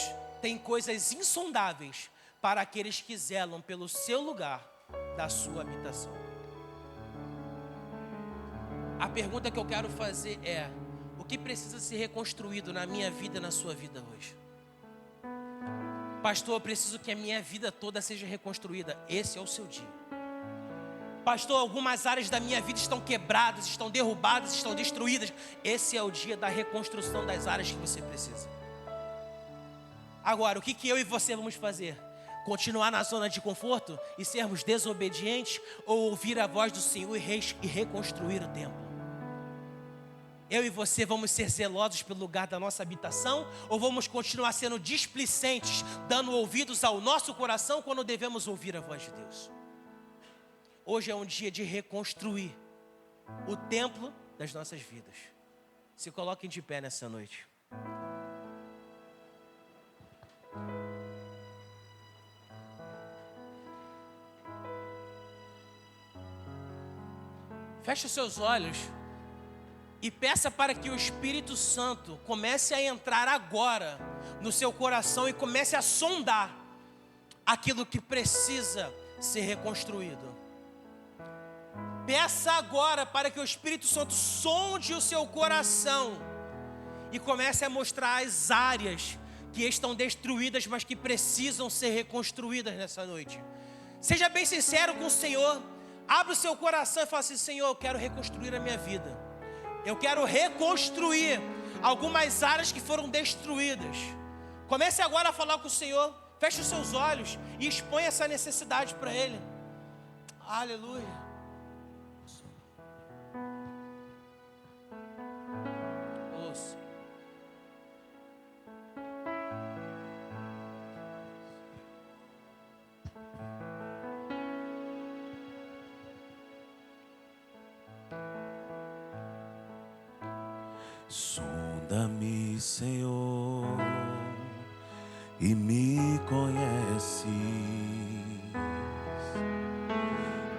tem coisas insondáveis para aqueles que zelam pelo seu lugar da sua habitação. A pergunta que eu quero fazer é: o que precisa ser reconstruído na minha vida e na sua vida hoje? Pastor, eu preciso que a minha vida toda seja reconstruída. Esse é o seu dia. Pastor, algumas áreas da minha vida estão quebradas, estão derrubadas, estão destruídas. Esse é o dia da reconstrução das áreas que você precisa. Agora, o que eu e você vamos fazer? Continuar na zona de conforto e sermos desobedientes, ou ouvir a voz do Senhor e reconstruir o templo? Eu e você vamos ser zelosos pelo lugar da nossa habitação, ou vamos continuar sendo displicentes, dando ouvidos ao nosso coração quando devemos ouvir a voz de Deus? Hoje é um dia de reconstruir o templo das nossas vidas. Se coloquem de pé nessa noite. Feche os seus olhos e peça para que o Espírito Santo comece a entrar agora no seu coração e comece a sondar aquilo que precisa ser reconstruído. Peça agora para que o Espírito Santo sonde o seu coração e comece a mostrar as áreas que estão destruídas, mas que precisam ser reconstruídas nessa noite. Seja bem sincero com o Senhor. Abra o seu coração e fala assim: Senhor, eu quero reconstruir a minha vida. Eu quero reconstruir algumas áreas que foram destruídas. Comece agora a falar com o Senhor. Feche os seus olhos e exponha essa necessidade para Ele. Aleluia. Ouça. Sonda-me, Senhor, e me conheces.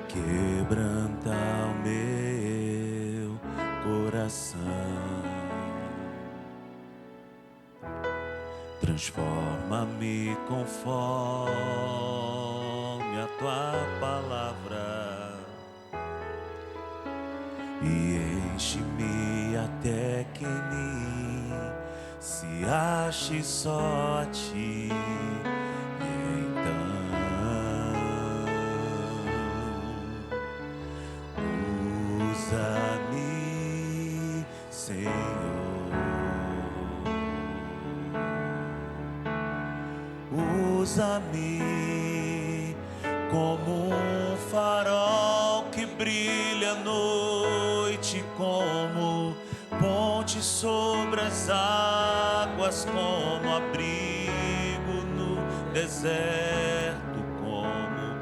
Quebranta o meu coração. Transforma-me conforme a tua palavra. E enche-me até que em mim se ache só a ti. Então usa-me, Senhor, usa-me como um farol que brilha à noite, como ponte sobre as águas, como abrigo no deserto, como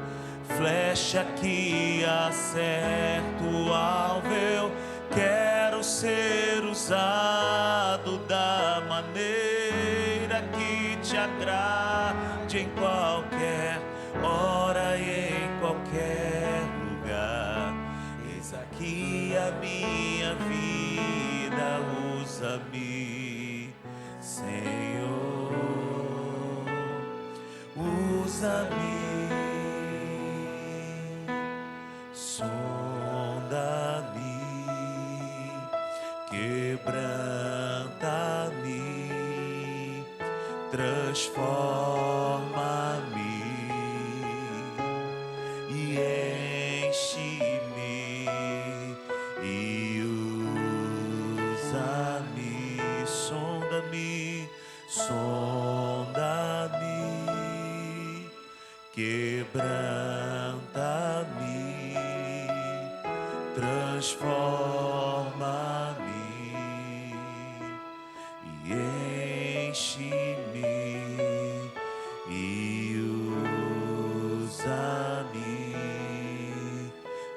flecha que acerta o alvo. Eu quero ser usado da maneira que te agrade, em qualquer hora e em qualquer lugar. Eis aqui a minha vida, usa-me, Senhor, usa-me. Sonda-me, quebranta-me, transforma-me e enche-me e usa-me. Sonda-me, sonda-me, quebranta-me, transforma-me e enche-me e usa-me,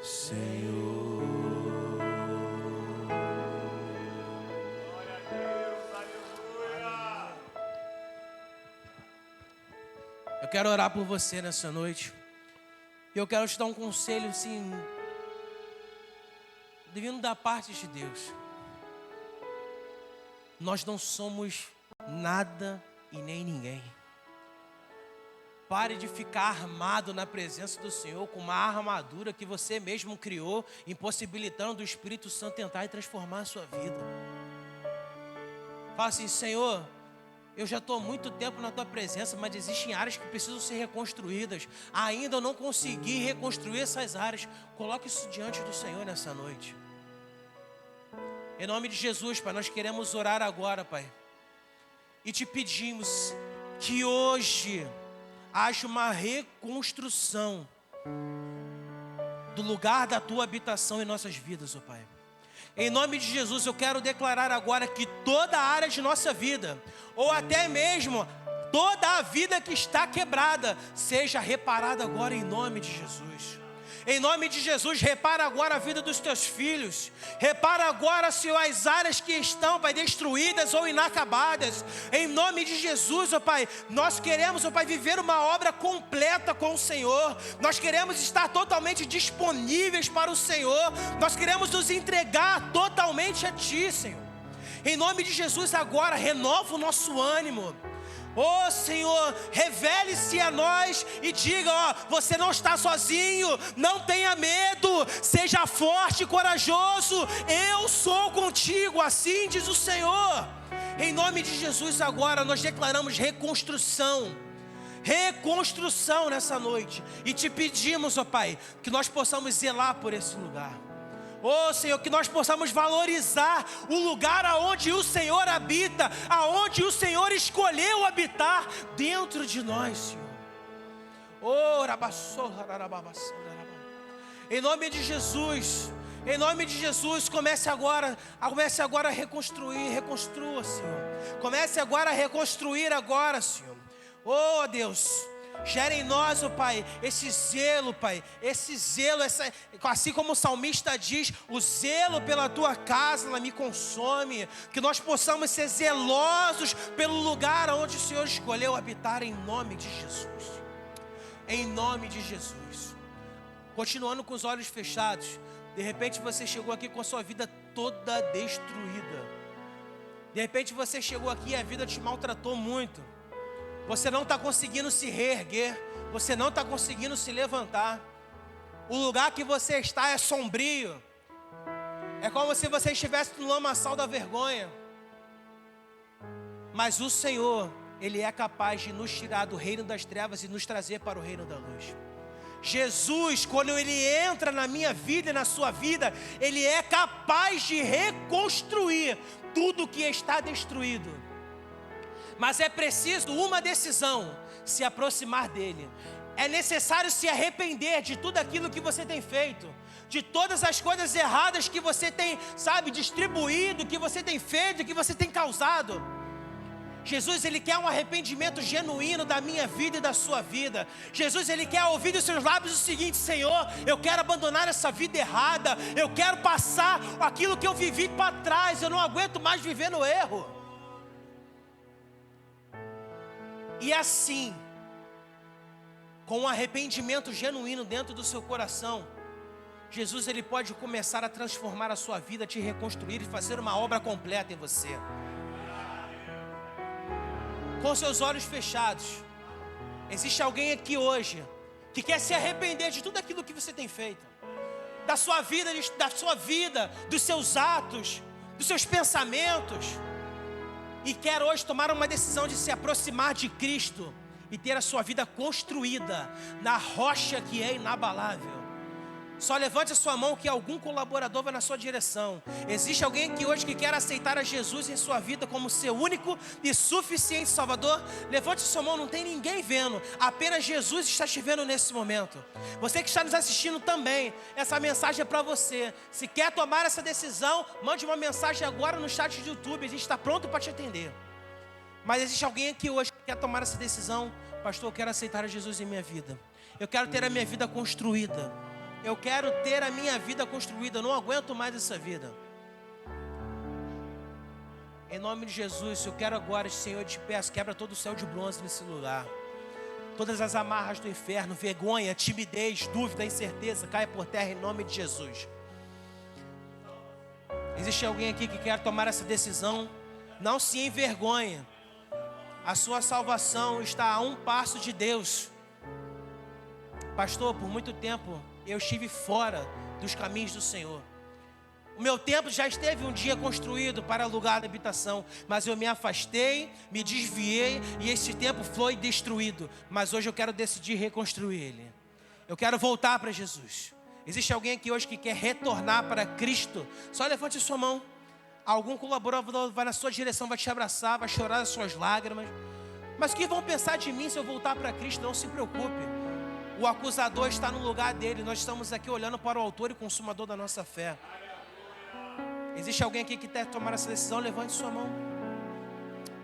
Senhor. Glória a Deus, aleluia. Eu quero orar por você nessa noite. E eu quero te dar um conselho assim, vindo da parte de Deus. Nós não somos nada e nem ninguém. Pare de ficar armado na presença do Senhor com uma armadura que você mesmo criou, impossibilitando o Espírito Santo entrar e transformar a sua vida. Fala assim: Senhor, eu já estou há muito tempo na tua presença, mas existem áreas que precisam ser reconstruídas. Ainda eu não consegui reconstruir essas áreas. Coloque isso diante do Senhor nessa noite. Em nome de Jesus, Pai, nós queremos orar agora, Pai. E te pedimos que hoje haja uma reconstrução do lugar da tua habitação em nossas vidas, ó Pai. Em nome de Jesus, eu quero declarar agora que toda a área de nossa vida, ou até mesmo toda a vida que está quebrada, seja reparada agora em nome de Jesus. Em nome de Jesus, repara agora a vida dos teus filhos. Repara agora, Senhor, as áreas que estão, Pai, destruídas ou inacabadas. Em nome de Jesus, ó Pai, nós queremos, ó Pai, viver uma obra completa com o Senhor. Nós queremos estar totalmente disponíveis para o Senhor. Nós queremos nos entregar totalmente a Ti, Senhor. Em nome de Jesus, agora, renova o nosso ânimo. Oh Senhor, revele-se a nós e diga: ó, você não está sozinho, não tenha medo, seja forte e corajoso, eu sou contigo, assim diz o Senhor. Em nome de Jesus agora nós declaramos reconstrução nessa noite, e te pedimos, ó Pai, que nós possamos zelar por esse lugar. Oh Senhor, que nós possamos valorizar o lugar aonde o Senhor habita, aonde o Senhor escolheu habitar dentro de nós, Senhor. Oh, Em nome de Jesus. Em nome de Jesus, comece agora a reconstruir, reconstrua, Senhor. Comece agora a reconstruir agora, Senhor. Oh, Deus, gera em nós, oh Pai, esse zelo, Pai, esse zelo, assim como o salmista diz, o zelo pela Tua casa, ela me consome. Que nós possamos ser zelosos pelo lugar onde o Senhor escolheu habitar, em nome de Jesus. Em nome de Jesus. Continuando com os olhos fechados. De repente você chegou aqui com a sua vida toda destruída. De repente você chegou aqui e a vida te maltratou muito. Você não está conseguindo se reerguer. Você não está conseguindo se levantar. O lugar que você está é sombrio. É como se você estivesse no lamaçal da vergonha. Mas o Senhor, Ele é capaz de nos tirar do reino das trevas e nos trazer para o reino da luz. Jesus, quando Ele entra na minha vida e na sua vida, Ele é capaz de reconstruir tudo que está destruído. Mas é preciso uma decisão: se aproximar dEle. É necessário se arrepender de tudo aquilo que você tem feito, de todas as coisas erradas que você tem, distribuído, que você tem feito, que você tem causado. Jesus, Ele quer um arrependimento genuíno da minha vida e da sua vida. Jesus, Ele quer ouvir dos seus lábios o seguinte: Senhor, eu quero abandonar essa vida errada. Eu quero passar aquilo que eu vivi para trás. Eu não aguento mais viver no erro. E assim, com um arrependimento genuíno dentro do seu coração, Jesus, Ele pode começar a transformar a sua vida, te reconstruir e fazer uma obra completa em você. Com seus olhos fechados, existe alguém aqui hoje que quer se arrepender de tudo aquilo que você tem feito, da sua vida, dos seus atos, dos seus pensamentos, e quer hoje tomar uma decisão de se aproximar de Cristo e ter a sua vida construída na rocha que é inabalável. Só levante a sua mão que algum colaborador vai na sua direção. Existe alguém aqui hoje que quer aceitar a Jesus em sua vida como seu único e suficiente Salvador? Levante a sua mão, não tem ninguém vendo, apenas Jesus está te vendo nesse momento. Você que está nos assistindo também, essa mensagem é para você. Se quer tomar essa decisão, mande uma mensagem agora no chat do YouTube, a gente está pronto para te atender. Mas existe alguém aqui hoje que quer tomar essa decisão: pastor, eu quero aceitar a Jesus em minha vida. Eu quero ter a minha vida construída. Eu quero ter a minha vida construída. Eu não aguento mais essa vida. Em nome de Jesus, eu quero agora, Senhor, eu te peço, quebra todo o céu de bronze nesse lugar. Todas as amarras do inferno, vergonha, timidez, dúvida, incerteza, caia por terra em nome de Jesus. Existe alguém aqui que quer tomar essa decisão? Não se envergonhe. A sua salvação está a um passo de Deus. Pastor, por muito tempo eu estive fora dos caminhos do Senhor. O meu templo já esteve um dia construído para lugar de habitação, mas eu me afastei, me desviei e esse templo foi destruído. Mas hoje eu quero decidir reconstruir ele. Eu quero voltar para Jesus. Existe alguém aqui hoje que quer retornar para Cristo? Só levante a sua mão. Algum colaborador vai na sua direção, vai te abraçar, vai chorar as suas lágrimas. Mas o que vão pensar de mim se eu voltar para Cristo? Não se preocupe. O acusador está no lugar dele. Nós estamos aqui olhando para o autor e consumador da nossa fé. Existe alguém aqui que quer tomar essa decisão? Levante sua mão.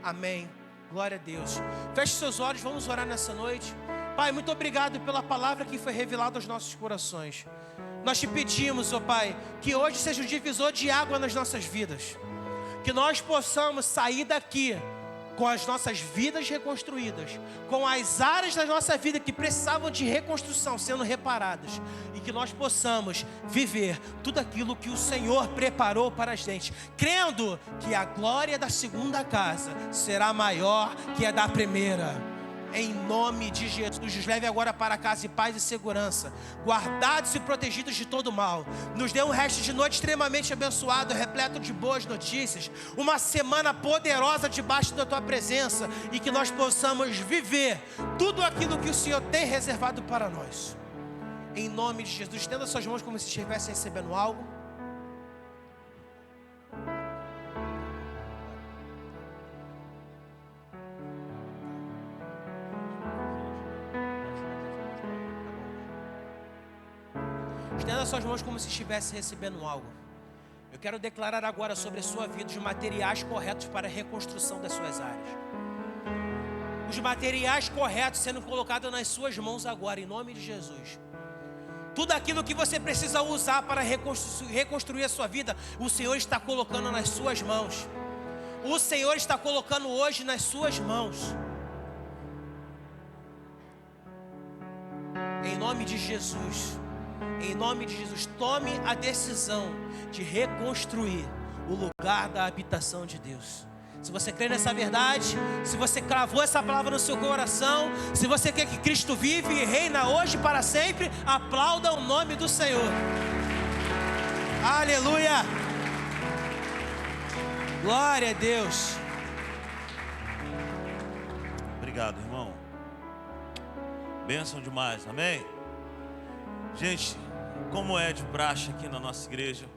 Amém. Glória a Deus. Feche seus olhos, vamos orar nessa noite. Pai, muito obrigado pela palavra que foi revelada aos nossos corações. Nós te pedimos, ó Pai, que hoje seja um divisor de água nas nossas vidas. Que nós possamos sair daqui com as nossas vidas reconstruídas, com as áreas da nossa vida que precisavam de reconstrução sendo reparadas, e que nós possamos viver tudo aquilo que o Senhor preparou para a gente, crendo que a glória da segunda casa será maior que a da primeira. Em nome de Jesus, nos leve agora para casa em paz e segurança, guardados e protegidos de todo mal. Nos dê um resto de noite extremamente abençoado, repleto de boas notícias, uma semana poderosa debaixo da Tua presença, e que nós possamos viver tudo aquilo que o Senhor tem reservado para nós. Em nome de Jesus, estenda suas mãos como se estivesse recebendo algo. Estenda suas mãos como se estivesse recebendo algo. Eu quero declarar agora sobre a sua vida os materiais corretos para a reconstrução das suas áreas. Os materiais corretos sendo colocados nas suas mãos agora, em nome de Jesus. Tudo aquilo que você precisa usar para reconstruir a sua vida, o Senhor está colocando nas suas mãos. O Senhor está colocando hoje nas suas mãos. Em nome de Jesus. Em nome de Jesus, tome a decisão de reconstruir o lugar da habitação de Deus. Se você crê nessa verdade, se você cravou essa palavra no seu coração, se você quer que Cristo vive e reina hoje para sempre, aplauda o nome do Senhor. Aleluia! Glória a Deus. Obrigado, irmão. Bênção demais, amém? Gente, como é de praxe aqui na nossa igreja,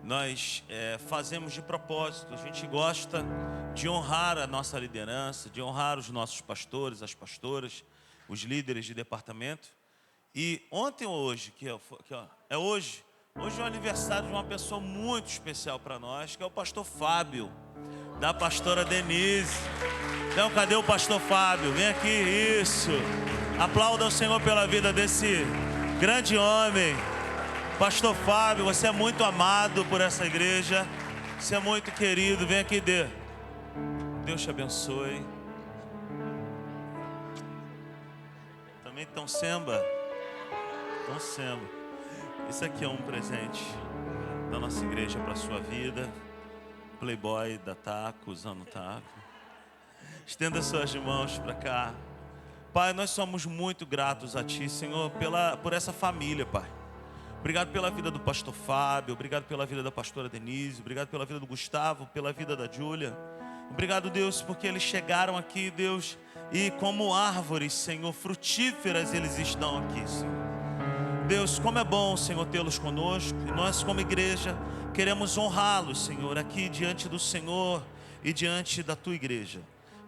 nós fazemos de propósito. A gente gosta de honrar a nossa liderança, de honrar os nossos pastores, as pastoras, os líderes de departamento. E ontem ou hoje, hoje é o aniversário de uma pessoa muito especial para nós, que é o pastor Fábio, da pastora Denise. Então, cadê o pastor Fábio? Vem aqui, isso. Aplauda o Senhor pela vida desse grande homem. Pastor Fábio, você é muito amado por essa igreja. Você é muito querido. Vem aqui, Deus te abençoe. Também estão Semba. Isso aqui é um presente da nossa igreja para a sua vida. Playboy da Taco, usando Taco. Estenda suas mãos para cá. Pai, nós somos muito gratos a Ti, Senhor, por essa família, Pai. Obrigado pela vida do pastor Fábio, obrigado pela vida da pastora Denise, obrigado pela vida do Gustavo, pela vida da Júlia. Obrigado, Deus, porque eles chegaram aqui, Deus, e como árvores, Senhor, frutíferas eles estão aqui, Senhor. Deus, como é bom, Senhor, tê-los conosco. E nós, como igreja, queremos honrá-los, Senhor, aqui diante do Senhor e diante da Tua igreja.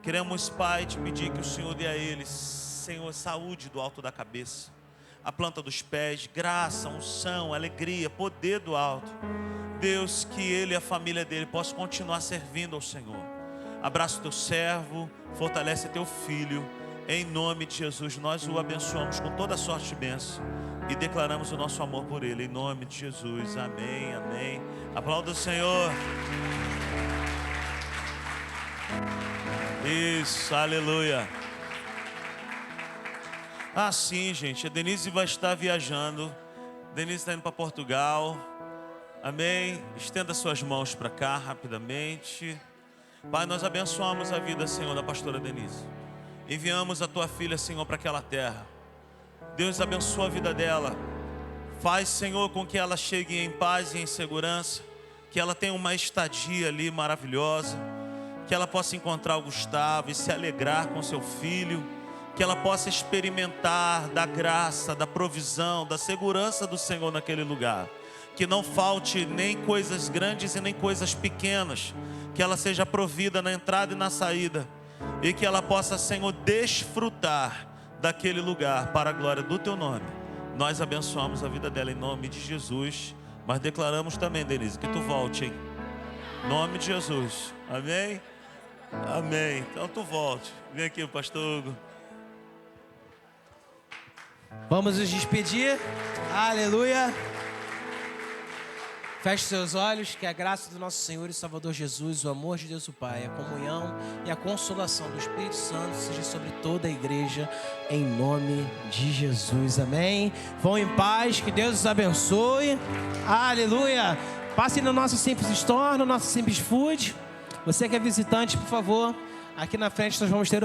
Queremos, Pai, te pedir que o Senhor dê a eles, Senhor, saúde do alto da cabeça, a planta dos pés, graça, unção, alegria, poder do alto. Deus, que ele e a família dele possam continuar servindo ao Senhor. Abraça o teu servo, fortalece teu filho. Em nome de Jesus, nós o abençoamos com toda sorte de bênção e declaramos o nosso amor por ele. Em nome de Jesus, amém, amém. Aplauda o Senhor. Isso, aleluia. Sim, gente, a Denise vai estar viajando. Denise está indo para Portugal. Amém. Estenda suas mãos para cá rapidamente. Pai, nós abençoamos a vida, Senhor, da pastora Denise. Enviamos a tua filha, Senhor, para aquela terra. Deus abençoa a vida dela. Faz, Senhor, com que ela chegue em paz e em segurança. Que ela tenha uma estadia ali maravilhosa. Que ela possa encontrar o Gustavo e se alegrar com seu filho. Que ela possa experimentar da graça, da provisão, da segurança do Senhor naquele lugar. Que não falte nem coisas grandes e nem coisas pequenas. Que ela seja provida na entrada e na saída. E que ela possa, Senhor, desfrutar daquele lugar para a glória do Teu nome. Nós abençoamos a vida dela em nome de Jesus. Mas declaramos também, Denise, que Tu volte, hein? Em nome de Jesus. Amém? Amém. Então Tu volte. Vem aqui, pastor Hugo. Vamos nos despedir. Aleluia. Feche seus olhos, que a graça do nosso Senhor e Salvador Jesus, o amor de Deus o Pai, a comunhão e a consolação do Espírito Santo seja sobre toda a igreja, em nome de Jesus. Amém. Vão em paz, que Deus os abençoe. Aleluia. Passe no nosso Simples Store, no nosso Simples Food. Você que é visitante, por favor, aqui na frente nós vamos ter